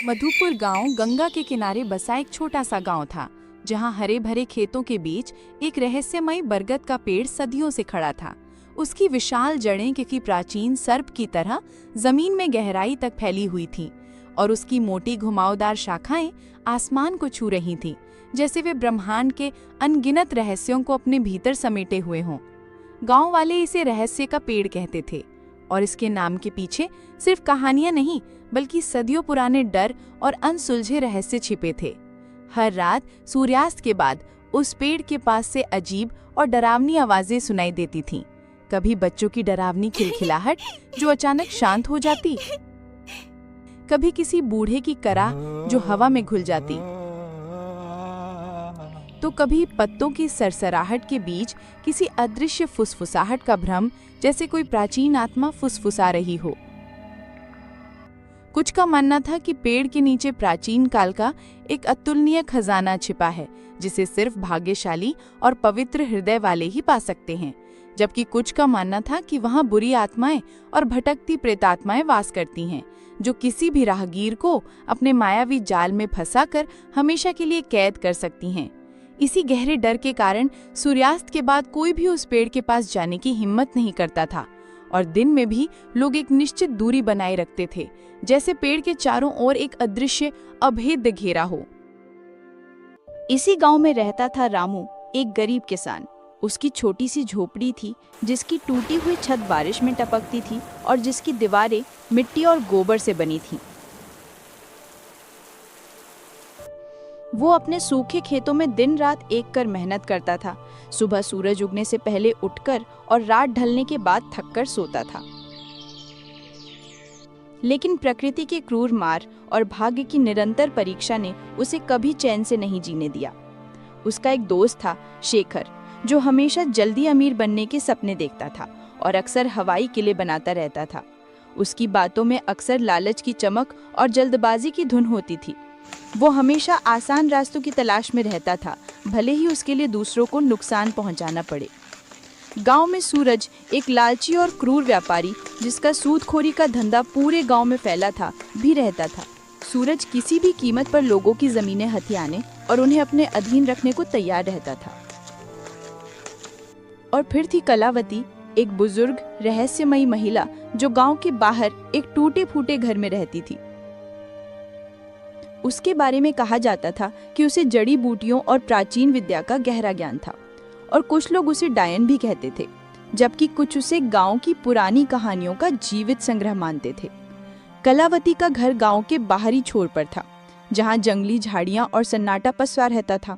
मधुपुर गांव गंगा के किनारे बसा एक छोटा सा गांव था, जहां हरे भरे खेतों के बीच एक रहस्यमयी बरगद का पेड़ सदियों से खड़ा था। उसकी विशाल जड़ें किसी प्राचीन सर्प की तरह जमीन में गहराई तक फैली हुई थीं, और उसकी मोटी घुमावदार शाखाएं आसमान को छू रही थीं, जैसे वे ब्रह्मांड के अनगिनत रहस्यों को अपने भीतर समेटे हुए हों। गांव वाले इसे रहस्य का पेड़ कहते थे, और इसके नाम के पीछे सिर्फ कहानियां नहीं, बल्कि सदियों पुराने डर और अनसुलझे रहस्य छिपे थे। हर रात सूर्यास्त के बाद उस पेड़ के पास से अजीब और डरावनी आवाजें सुनाई देती थीं। कभी बच्चों की डरावनी खिलखिलाहट जो अचानक शांत हो जाती, कभी किसी बूढ़े की कराह जो हवा में घुल जाती, तो कभी पत्तों की सरसराहट के बीच किसी अदृश्य फुसफुसाहट का भ्रम, जैसे कोई प्राचीन आत्मा फुसफुसा रही हो। कुछ का मानना था कि पेड़ के नीचे प्राचीन काल का एक अतुलनीय खजाना छिपा है, जिसे सिर्फ भाग्यशाली और पवित्र हृदय वाले ही पा सकते हैं, जबकि कुछ का मानना था कि वहां बुरी आत्माएं और भटकती प्रेतात्माएं वास करती हैं, जो किसी भी राहगीर को अपने मायावी जाल में फंसाकर हमेशा के लिए कैद कर सकती हैं। इसी गहरे डर के कारण सूर्यास्त के बाद कोई भी उस पेड़ के पास जाने की हिम्मत नहीं करता था, और दिन में भी लोग एक निश्चित दूरी बनाए रखते थे, जैसे पेड़ के चारों ओर एक अदृश्य अभेद्य घेरा हो। इसी गांव में रहता था रामू, एक गरीब किसान। उसकी छोटी सी झोपड़ी थी, जिसकी टूटी हुई छत बारिश में टपकती थी और जिसकी दीवारें मिट्टी और गोबर से बनी थीं। वो अपने सूखे खेतों में दिन रात एक कर मेहनत करता था। सुबह सूरज उगने से पहले उठकर और रात ढलने के बाद थककर सोता था। लेकिन प्रकृति के क्रूर मार और भाग्य की निरंतर परीक्षा ने उसे कभी चैन से नहीं जीने दिया। उसका एक दोस्त था, शेखर, जो हमेशा जल्दी अमीर बनने के सपने देखता था और अक्सर हवाई किले बनाता रहता था। उसकी बातों में अक्सर लालच की चमक और जल्दबाजी की धुन होती थी। वो हमेशा आसान रास्तों की तलाश में रहता था, भले ही उसके लिए दूसरों को नुकसान पहुंचाना पड़े। गांव में सूरज, एक लालची और क्रूर व्यापारी जिसका सूदखोरी का धंधा पूरे गांव में फैला था, भी रहता था। सूरज किसी भी कीमत पर लोगों की जमीनें हथियाने और उन्हें अपने अधीन रखने को तैयार रहता था। और फिर थी कलावती, एक बुजुर्ग रहस्यमयी महिला जो गांव के बाहर एक टूटे फूटे घर में रहती थी। उसके बारे में कहा जाता था कि उसे जड़ी बूटियों और प्राचीन विद्या का गहरा ज्ञान था, और कुछ लोग उसे डायन भी कहते थे, जबकि कुछ उसे गांव की पुरानी कहानियों का जीवित संग्रह मानते थे। कलावती का घर गांव के बाहरी छोर पर था, जहां जंगली झाड़ियां और सन्नाटा पसरा रहता था।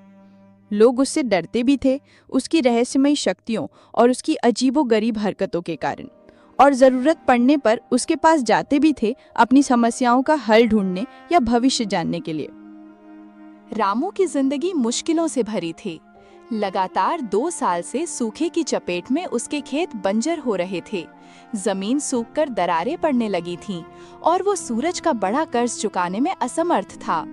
लोग उससे डरते भी थे, उसकी रहस्यमयी शक्तियों और उसकी अजीबोगरीब हरकतों के कारण, और जरूरत पड़ने पर उसके पास जाते भी थे अपनी समस्याओं का हल ढूंढने या भविष्य जानने के लिए। रामू की जिंदगी मुश्किलों से भरी थी। लगातार 2 साल से सूखे की चपेट में उसके खेत बंजर हो रहे थे। जमीन सूखकर दरारें पड़ने लगी थीं, और वो सूरज का बड़ा कर्ज चुकाने में असमर्थ था।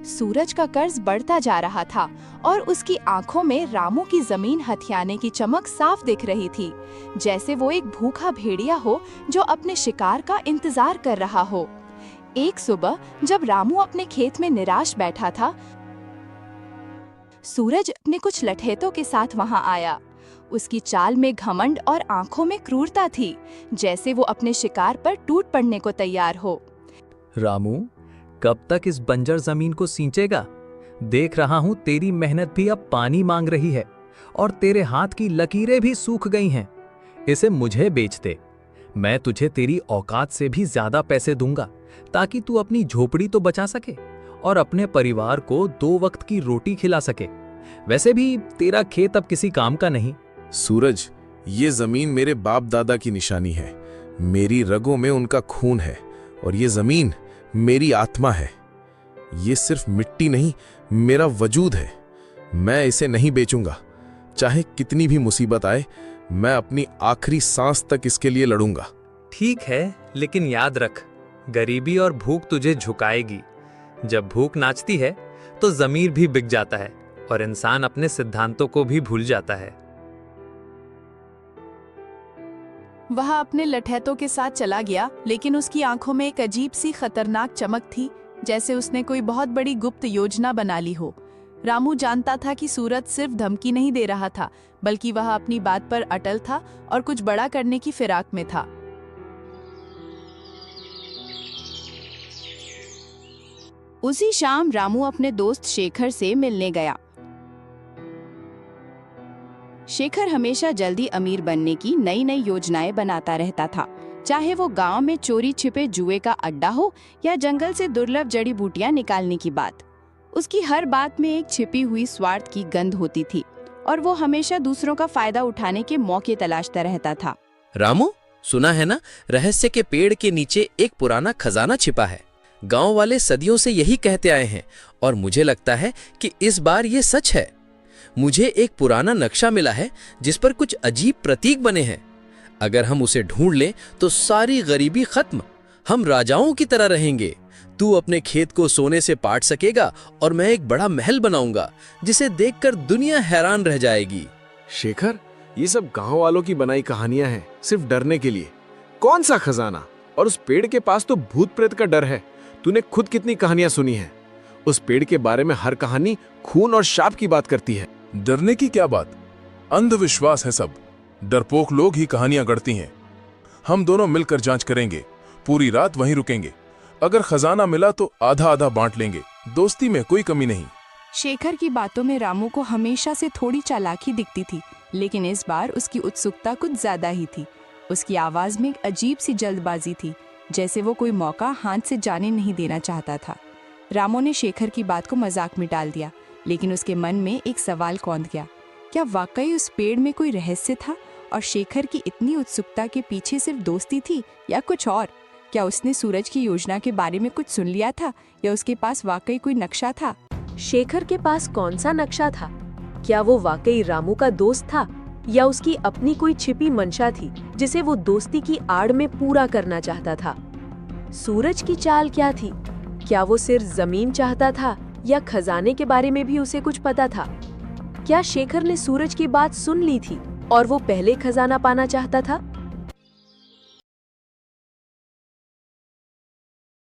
सूरज का कर्ज बढ़ता जा रहा था, और उसकी आंखों में रामू की जमीन हथियाने की चमक साफ दिख रही थी, जैसे वो एक भूखा भेड़िया हो जो अपने शिकार का इंतजार कर रहा हो। एक सुबह जब रामू अपने खेत में निराश बैठा था, सूरज अपने कुछ लठैतों के साथ वहां आया। उसकी चाल में घमंड और आंखों में क्रूरता थी, जैसे वो अपने शिकार पर टूट पड़ने को तैयार हो। रामू, कब तक इस बंजर जमीन को सींचेगा? देख रहा हूं तेरी मेहनत भी अब पानी मांग रही है, और तेरे हाथ की लकीरें भी सूख गई हैं। इसे मुझे बेच दे। मैं तुझे तेरी औकात से भी ज्यादा पैसे दूंगा, ताकि तू अपनी झोपड़ी तो बचा सके और अपने परिवार को 2 वक्त की रोटी खिला सके। वैसे भी तेरा खेत अब किसी काम का नहीं। सूरज, ये जमीन मेरे बाप दादा की निशानी है। मेरी रगों में उनका खून है, और ये जमीन मेरी आत्मा है। ये सिर्फ मिट्टी नहीं, मेरा वजूद है। मैं इसे नहीं बेचूंगा। चाहे कितनी भी मुसीबत आए, मैं अपनी आखिरी सांस तक इसके लिए लड़ूंगा। ठीक है, लेकिन याद रख, गरीबी और भूख तुझे झुकाएगी। जब भूख नाचती है तो जमीर भी बिक जाता है, और इंसान अपने सिद्धांतों को भी भूल जाता है। वह अपने लठैतों के साथ चला गया, लेकिन उसकी आंखों में एक अजीब सी खतरनाक चमक थी, जैसे उसने कोई बहुत बड़ी गुप्त योजना बना ली हो। रामू जानता था कि सूरज सिर्फ धमकी नहीं दे रहा था, बल्कि वह अपनी बात पर अटल था और कुछ बड़ा करने की फिराक में था। उसी शाम रामू अपने दोस्त शेखर से मिलने गया। शेखर हमेशा जल्दी अमीर बनने की नई नई योजनाएं बनाता रहता था, चाहे वो गांव में चोरी छिपे जुए का अड्डा हो या जंगल से दुर्लभ जड़ी बूटियां निकालने की बात। उसकी हर बात में एक छिपी हुई स्वार्थ की गंध होती थी और वो हमेशा दूसरों का फायदा उठाने के मौके तलाशता रहता था। रामू, सुना है ना, रहस्य के पेड़ के नीचे एक पुराना खजाना छिपा है। गांव वाले सदियों से यही कहते आए हैं और मुझे लगता है कि इस बार ये सच है। मुझे एक पुराना नक्शा मिला है जिस पर कुछ अजीब प्रतीक बने हैं। अगर हम उसे ढूंढ लें तो सारी गरीबी खत्म, हम राजाओं की तरह रहेंगे। तू अपने खेत को सोने से पाट सकेगा और मैं एक बड़ा महल बनाऊंगा जिसे देखकर दुनिया हैरान रह जाएगी। शेखर, ये सब गांव वालों की बनाई कहानियां हैं, सिर्फ डरने के लिए। कौन सा खजाना? और उस पेड़ के पास तो भूत प्रेत का डर है। तूने खुद कितनी कहानियां सुनी हैं? उस पेड़ के बारे में हर कहानी खून और शाप की बात करती है। डरने की क्या बात, अंधविश्वास है सब। डरपोक लोग ही कहानियां गढ़ती हैं। हम दोनों मिलकर जांच करेंगे, पूरी रात वहीं रुकेंगे। अगर खजाना मिला तो आधा आधा बांट लेंगे, दोस्ती में कोई कमी नहीं। शेखर की बातों में रामू को हमेशा से थोड़ी चालाकी दिखती थी, लेकिन इस बार उसकी उत्सुकता कुछ ज्यादा ही थी। उसकी आवाज में एक अजीब सी जल्दबाजी थी, जैसे वो कोई मौका हाथ से जाने नहीं देना चाहता था। रामू ने शेखर की बात को मजाक में डाल दिया, लेकिन उसके मन में एक सवाल कौंध गया। क्या वाकई उस पेड़ में कोई रहस्य था और शेखर की इतनी उत्सुकता के पीछे सिर्फ दोस्ती थी या कुछ और? क्या उसने सूरज की योजना के बारे में कुछ सुन लिया था या उसके पास वाकई कोई नक्शा था? शेखर के पास कौन सा नक्शा था? क्या वो वाकई रामू का दोस्त था या उसकी अपनी कोई छिपी मंशा थी जिसे वो दोस्ती की आड़ में पूरा करना चाहता था? सूरज की चाल क्या थी? क्या वो सिर्फ जमीन चाहता था या खजाने के बारे में भी उसे कुछ पता था? क्या शेखर ने सूरज की बात सुन ली थी और वो पहले खजाना पाना चाहता था?